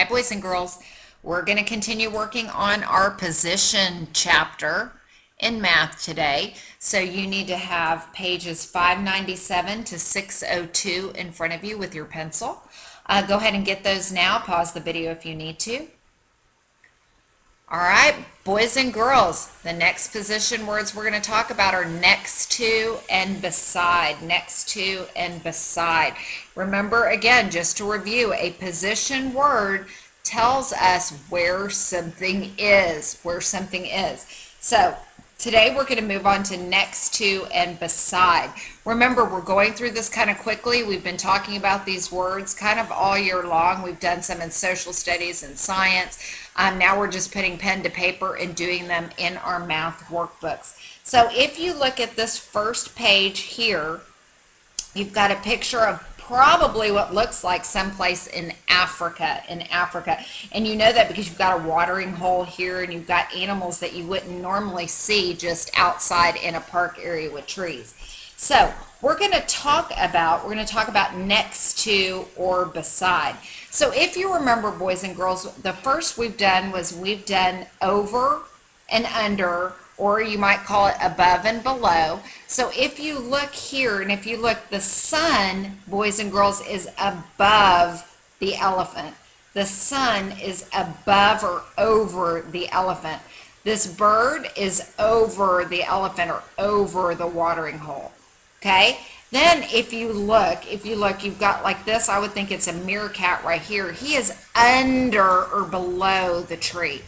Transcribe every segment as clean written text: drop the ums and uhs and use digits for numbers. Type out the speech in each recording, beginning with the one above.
Hi, boys and girls. We're going to continue working on our position chapter in math today. So you need to have pages 597 to 602 in front of you with your pencil. Go ahead and get those now. Pause the video if you need to. All right, boys and girls, the next position words we're going to talk about are next to and beside. Next to and beside. Remember, again, just to review, a position word tells us where something is, So today we're going to move on to next to and beside. Remember, we're going through this kind of quickly. We've been talking about these words kind of all year long. We've done some in social studies and science. Now we're just putting pen to paper and doing them in our math workbooks. So if you look at this first page here, you've got a picture of probably what looks like someplace in Africa, And you know that because you've got a watering hole here and you've got animals that you wouldn't normally see just outside in a park area with trees. So we're going to talk about next to or beside. So if you remember, boys and girls, the first we've done over and under, or you might call it above and below. So if you look here, and if you look, the sun, boys and girls, is above the elephant. The sun is above or over the elephant. This bird is over the elephant or over the watering hole. Okay? Then if you look, you've got like this, I would think it's a meerkat right here. He is under or below the tree,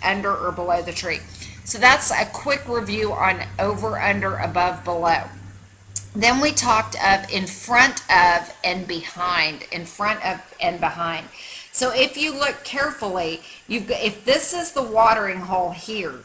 So that's a quick review on over, under, above, below. Then we talked of in front of and behind, So if you look carefully, if this is the watering hole here,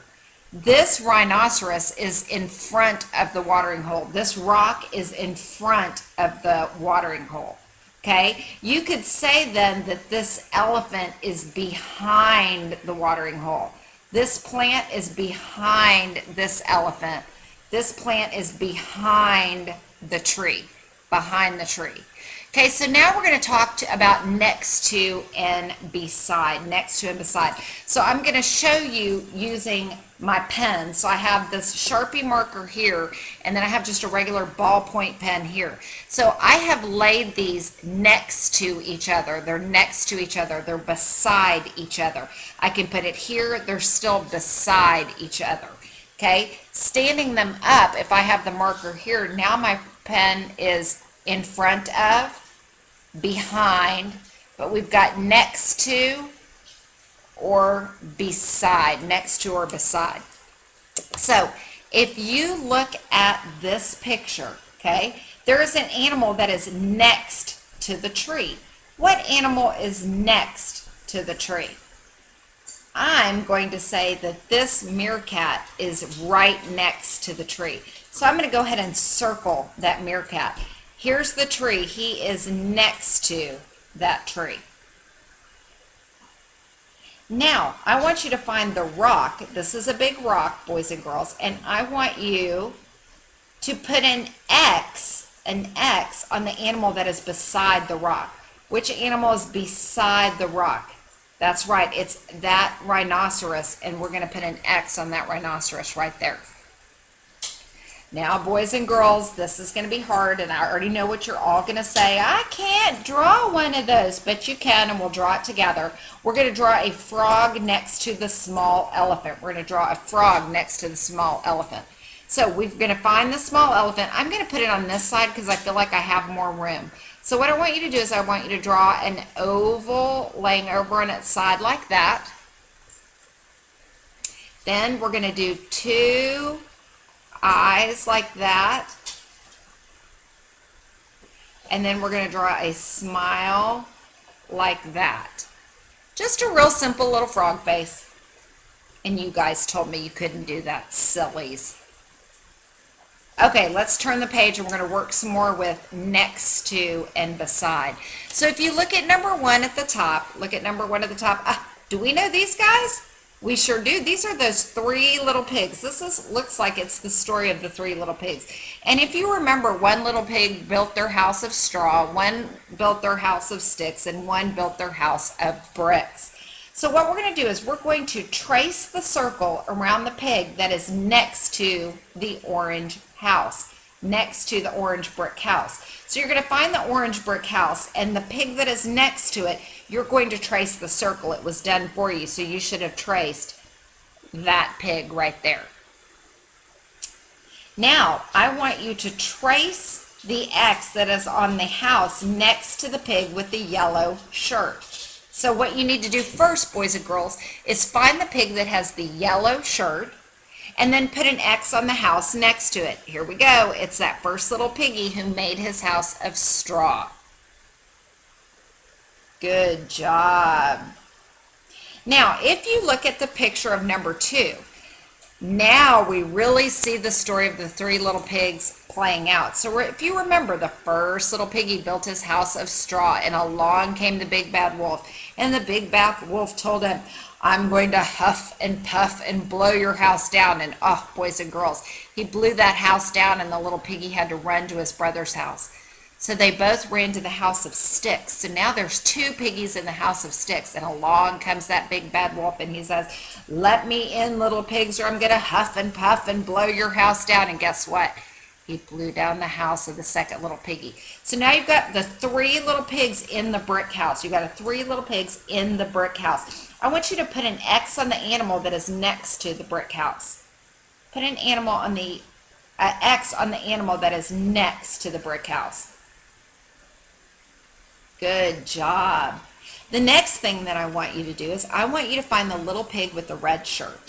this rhinoceros is in front of the watering hole. This rock is in front of the watering hole. Okay? You could say then that this elephant is behind the watering hole. This plant is behind this elephant. This plant is behind the tree. Okay, so now we're going to talk about next to and beside. So I'm going to show you using my pen. So I have this Sharpie marker here, and then I have just a regular ballpoint pen here. So I have laid these next to each other. They're next to each other. They're beside each other. I can put it here. They're still beside each other. Okay, standing them up, if I have the marker here, now my pen is in front of, behind, but we've got next to or beside, So if you look at this picture, okay, there is an animal that is next to the tree. What animal is next to the tree? I'm going to say that this meerkat is right next to the tree. So I'm going to go ahead and circle that meerkat. Here's the tree. He is next to that tree. Now, I want you to find the rock. This is a big rock, boys and girls, and I want you to put an X on the animal that is beside the rock. Which animal is beside the rock? That's right, it's that rhinoceros, and we're going to put an X on that rhinoceros right there. Now, boys and girls, this is going to be hard, and I already know what you're all going to say. I can't draw one of those, but you can, and we'll draw it together. We're going to draw a frog next to the small elephant. We're going to draw a frog next to the small elephant. So we're going to find the small elephant. I'm going to put it on this side because I feel like I have more room. So what I want you to do is I want you to draw an oval laying over on its side like that. Then we're going to do two eyes like that. And then we're going to draw a smile like that. Just a real simple little frog face. And you guys told me you couldn't do that, sillies. Okay, let's turn the page and we're going to work some more with next to and beside. So if you look at number one at the top, do we know these guys? We sure do. These are those three little pigs. Looks like it's the story of the three little pigs. And if you remember, one little pig built their house of straw, one built their house of sticks, and one built their house of bricks. So what we're going to do is we're going to trace the circle around the pig that is next to the orange house, next to the orange brick house. So you're going to find the orange brick house, and the pig that is next to it, you're going to trace the circle. It was done for you, so you should have traced that pig right there. Now, I want you to trace the X that is on the house next to the pig with the yellow shirt. So what you need to do first, boys and girls, is find the pig that has the yellow shirt and then put an X on the house next to it. Here we go. It's that first little piggy who made his house of straw. Good job. Now, if you look at the picture of number 2, now we really see the story of the 3 little pigs playing out. So if you remember, the first little piggy built his house of straw, and along came the big bad wolf. And the big bad wolf told him, I'm going to huff and puff and blow your house down. And oh, boys and girls, he blew that house down, and the little piggy had to run to his brother's house. So they both ran to the house of sticks. So now there's 2 piggies in the house of sticks, and along comes that big bad wolf, and he says, let me in, little pigs, or I'm going to huff and puff and blow your house down. And guess what? He blew down the house of the second little piggy. So now you've got the 3 little pigs in the brick house. You've got 3 little pigs in the brick house. I want you to put an X on the animal that is next to the brick house. Put an animal on the X on the animal that is next to the brick house. Good job. The next thing that I want you to do is I want you to find the little pig with the red shirt.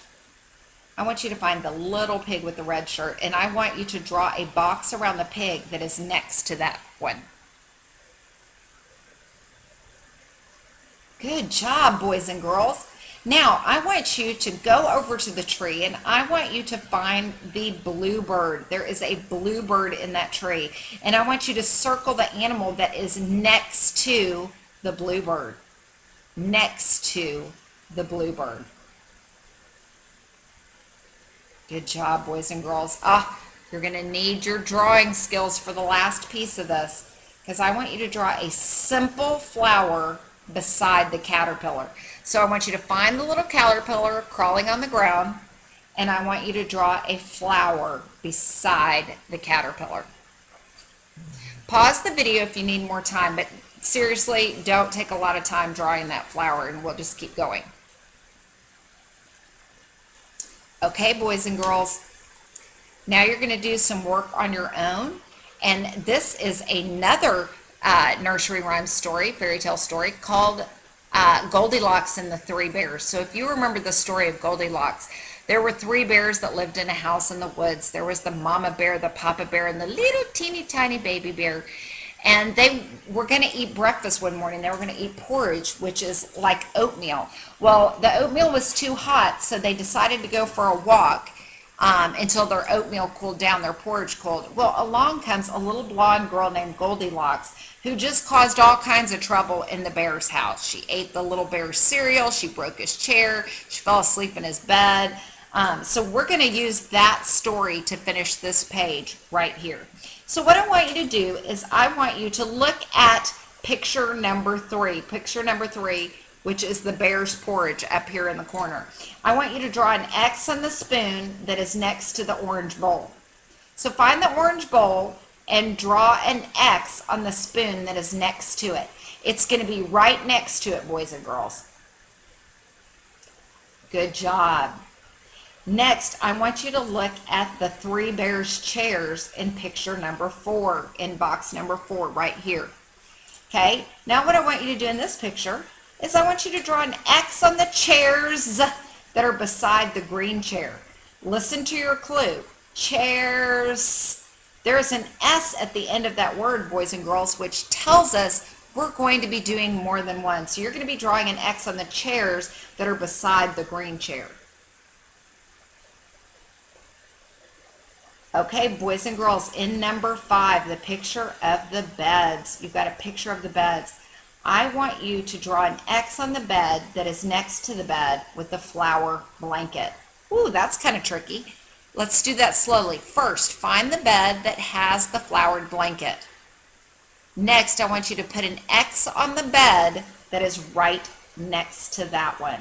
I want you to find the little pig with the red shirt, and I want you to draw a box around the pig that is next to that one. Good job, boys and girls. Now, I want you to go over to the tree, and I want you to find the bluebird. There is a bluebird in that tree, and I want you to circle the animal that is next to the bluebird. Next to the bluebird. Good job, boys and girls. You're going to need your drawing skills for the last piece of this, because I want you to draw a simple flower beside the caterpillar. So I want you to find the little caterpillar crawling on the ground, and I want you to draw a flower beside the caterpillar. Pause the video if you need more time, but seriously, don't take a lot of time drawing that flower, and we'll just keep going. Okay, boys and girls, now you're going to do some work on your own, and this is another nursery rhyme story, fairy tale story, called Goldilocks and the 3 Bears. So if you remember the story of Goldilocks, there were 3 bears that lived in a house in the woods. There was the mama bear, the papa bear, and the little teeny tiny baby bear. And they were going to eat breakfast one morning. They were going to eat porridge, which is like oatmeal. Well, the oatmeal was too hot, so they decided to go for a walk until their oatmeal cooled down, their porridge cooled. Well, along comes a little blonde girl named Goldilocks, who just caused all kinds of trouble in the bear's house. She ate the little bear's cereal. She broke his chair. She fell asleep in his bed. So we're going to use that story to finish this page right here. So what I want you to do is I want you to look at picture number 3. Picture number 3, which is the bear's porridge up here in the corner. I want you to draw an X on the spoon that is next to the orange bowl. So find the orange bowl and draw an X on the spoon that is next to it. It's going to be right next to it, boys and girls. Good job. Next, I want you to look at the 3 bears' chairs in picture number 4, in box number 4, right here. Okay, now what I want you to do in this picture is I want you to draw an X on the chairs that are beside the green chair. Listen to your clue. Chairs. There is an S at the end of that word, boys and girls, which tells us we're going to be doing more than one. So you're going to be drawing an X on the chairs that are beside the green chair. Okay, boys and girls, in number 5, the picture of the beds. You've got a picture of the beds. I want you to draw an X on the bed that is next to the bed with the flower blanket. Ooh, that's kind of tricky. Let's do that slowly. First, find the bed that has the flowered blanket. Next, I want you to put an X on the bed that is right next to that one.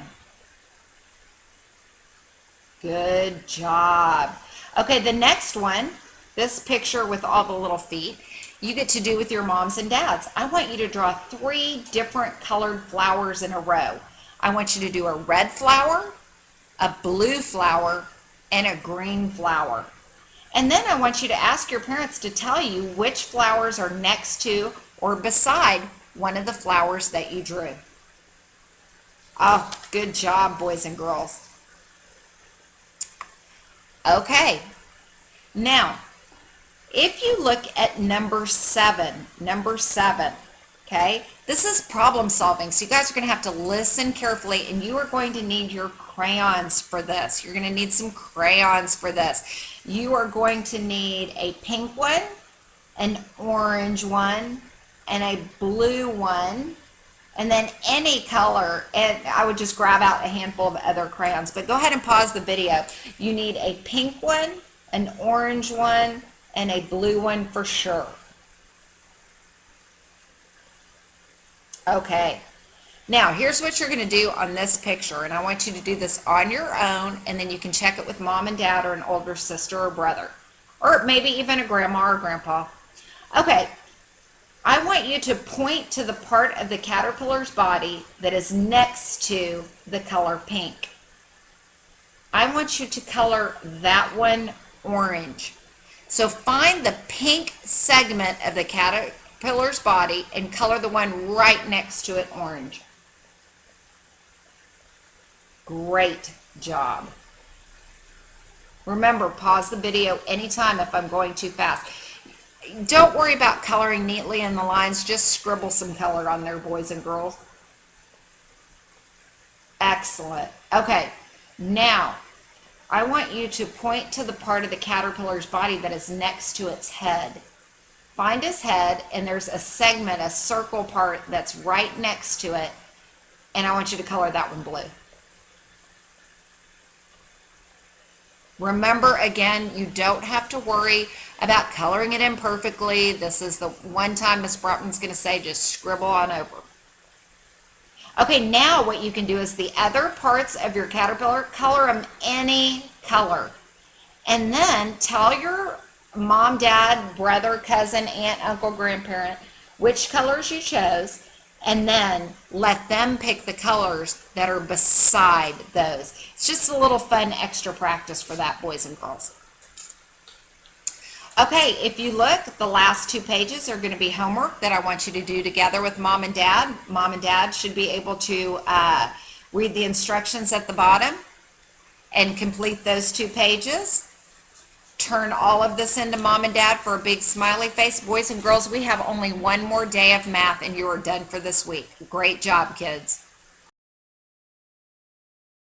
Good job. Okay, the next one, this picture with all the little feet, you get to do with your moms and dads. I want you to draw 3 different colored flowers in a row. I want you to do a red flower, a blue flower, and a green flower. And then I want you to ask your parents to tell you which flowers are next to or beside one of the flowers that you drew. Oh, good job, boys and girls. Okay, now, if you look at number seven, okay, this is problem solving. So you guys are going to have to listen carefully, and you are going to need your crayons for this. You're going to need some crayons for this. You are going to need a pink one, an orange one, and a blue one, and then any color. And I would just grab out a handful of other crayons, but go ahead and pause the video. You need a pink one, an orange one, and a blue one for sure. Okay, now here's what you're going to do on this picture, and I want you to do this on your own, and then you can check it with mom and dad or an older sister or brother, or maybe even a grandma or grandpa. Okay, I want you to point to the part of the caterpillar's body that is next to the color pink. I want you to color that one orange. So find the pink segment of the caterpillar's body and color the one right next to it orange. Great job. Remember, pause the video anytime if I'm going too fast. Don't worry about coloring neatly in the lines. Just scribble some color on there, boys and girls. Excellent. Okay, now I want you to point to the part of the caterpillar's body that is next to its head. Find his head, and there's a segment, a circle part that's right next to it, and I want you to color that one blue. Remember, again, you don't have to worry about coloring it in perfectly. This is the one time Miss Brockman's going to say just scribble on over. Okay, now what you can do is the other parts of your caterpillar, color them any color. And then tell your mom, dad, brother, cousin, aunt, uncle, grandparent which colors you chose, and then let them pick the colors that are beside those. It's just a little fun extra practice for that, boys and girls. Okay, if you look, the last 2 pages are going to be homework that I want you to do together with mom and dad. Mom and dad should be able to read the instructions at the bottom and complete those 2 pages. Turn all of this into mom and dad for a big smiley face. Boys and girls, we have only one more day of math and you are done for this week. Great job, kids.